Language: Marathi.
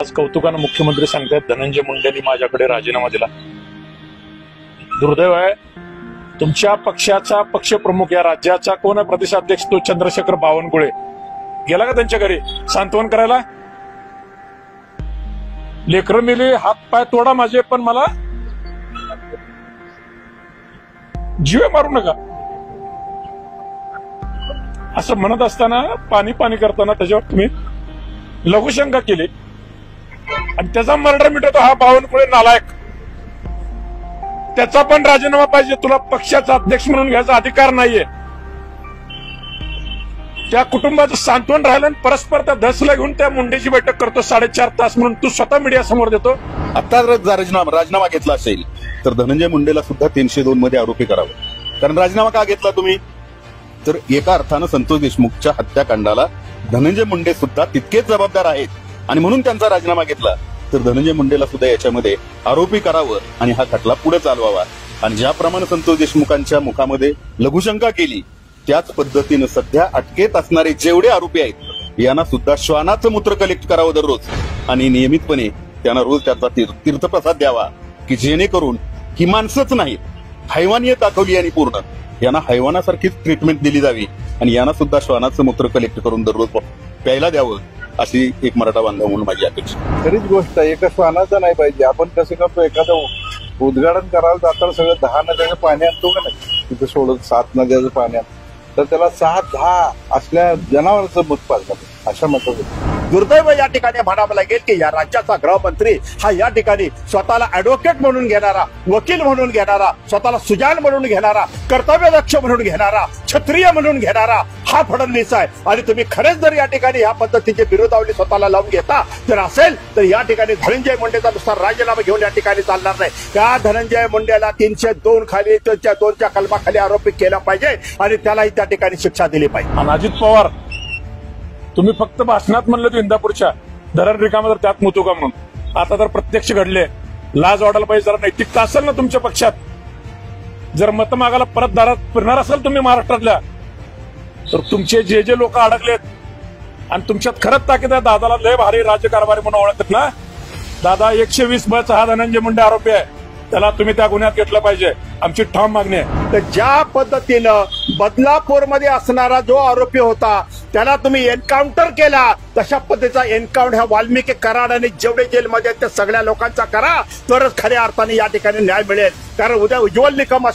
आज कौतुकानं मुख्यमंत्री सांगतायत धनंजय मुंडेंनी माझ्याकडे राजीनामा दिला. दुर्दैव आहे, तुमच्या पक्षाचा पक्षप्रमुख या राज्याचा कोण आहे प्रदेशाध्यक्ष, तो चंद्रशेखर बावनकुळे गेला का त्यांच्या घरी सांत्वन करायला? लेकरं मेली, हात पाय तोडा माझे, पण मला जीवे मारू नका असं म्हणत असताना, पाणी पाणी करताना त्याच्यावर तुम्ही लघुशंका केली आणि त्याचा मर्डर मिटवतो हा बावनकुळे नालायक. त्याचा पण राजीनामा पाहिजे. तुला पक्षाचा अध्यक्ष म्हणून घ्यायचा अधिकार नाहीये. त्या कुटुंबाचं सांत्वन राहिलं आणि परस्पर त्या धसला घेऊन त्या मुंडेची बैठक करतो 4.5 तास म्हणून तू स्वतः मीडिया समोर देतो. आता जर राजीनामा घेतला असेल तर धनंजय मुंडेला सुद्धा 302 मध्ये आरोपी करावं. कारण राजीनामा का घेतला तुम्ही? तर एका अर्थानं संतोष देशमुखच्या हत्याकांडाला धनंजय मुंडे सुद्धा तितकेच जबाबदार आहेत आणि म्हणून त्यांचा राजीनामा घेतला. तर धनंजय मुंडेला सुद्धा याच्यामध्ये आरोपी करावं आणि हा खटला पुढे चालवावा. आणि ज्याप्रमाणे संतोष देशमुखांच्या मुखामध्ये लघुशंका केली त्याच पद्धतीनं सध्या अटकेत असणारे जेवढे आरोपी आहेत यांना सुद्धा श्वानाचं मूत्र कलेक्ट करावं दररोज आणि नियमितपणे त्यांना रोज त्याचा तीर्थप्रसाद द्यावा की जेणेकरून ही माणसंच नाही हैवानीयत दाखवली आणि पूर्ण यांना हैवानासारखीच ट्रीटमेंट दिली जावी आणि यांना सुद्धा श्वानाचं मूत्र कलेक्ट करून दररोज प्यायला द्यावं अशी एक मराठा बांधव म्हणून माझी अपेक्षा. खरीच गोष्ट आहे, एका श्वानाचं नाही पाहिजे. आपण कसं करतो, एखादं उद्घाटन करायला जाताना सगळं 10 नद्याचं पाणी आणतो का नाही, तिथं सोडत 7 नद्याचं पाणी आणतो, तर त्याला 6-10 असल्या जनावरांचं मूत पाजलं अशा मतं. दुर्दैव या ठिकाणी म्हणावं लागेल की या राज्याचा गृहमंत्री हा या ठिकाणी स्वतःला ऍडव्होकेट म्हणून घेणारा, वकील म्हणून घेणारा, स्वतःला सुजाण म्हणून घेणारा, कर्तव्यदक्ष म्हणून घेणारा, क्षत्रिय म्हणून घेणारा हा फडणवीस आहे. आणि तुम्ही खरेच जर या ठिकाणी या पद्धतीचे विरोधावली स्वतःला लावून घेता जर असेल तर या ठिकाणी धनंजय मुंडेचा नुसार राजीनामा घेऊन या ठिकाणी चालणार नाही. त्या धनंजय मुंडेला 302 खाली 2च्या कलमाखाली आरोपी केला पाहिजे आणि त्यालाही त्या ठिकाणी शिक्षा दिली पाहिजे. आणि अजित पवार, तुम्ही फक्त भाषणात म्हणलं तू इंदापूरच्या धरण रिकामा तर त्यात मुतू का म्हणून, आता तर प्रत्यक्ष घडले. लाज वाटायला पाहिजे, जरा नैतिकता असेल ना तुमच्या पक्षात. जर मत मागायला परत दारात फिरणार असेल तुम्ही महाराष्ट्रातल्या, तर तुमचे जे लोक अडकलेत आणि तुमच्यात खरंच ताकीद आहे, दादाला लय भारी राज्यकारभारी म्हणून ओळखतात ना, दादा 120 हा धनंजय मुंडे आरोपी आहे, त्याला तुम्ही त्या गुन्ह्यात घेतलं पाहिजे, आमची ठाम मागणी आहे. तर ज्या पद्धतीनं बदलापूरमध्ये असणारा जो आरोपी होता त्याला तुम्ही एन्काउंटर केला, तशा पद्धतीचा एन्काउंटर ह्या वाल्मिकी कराड आणि जेवढे जेलमध्ये आहेत त्या सगळ्या लोकांचा करा, तरच खऱ्या अर्थाने या ठिकाणी न्याय मिळेल. कारण उद्या उज्ज्वल निकम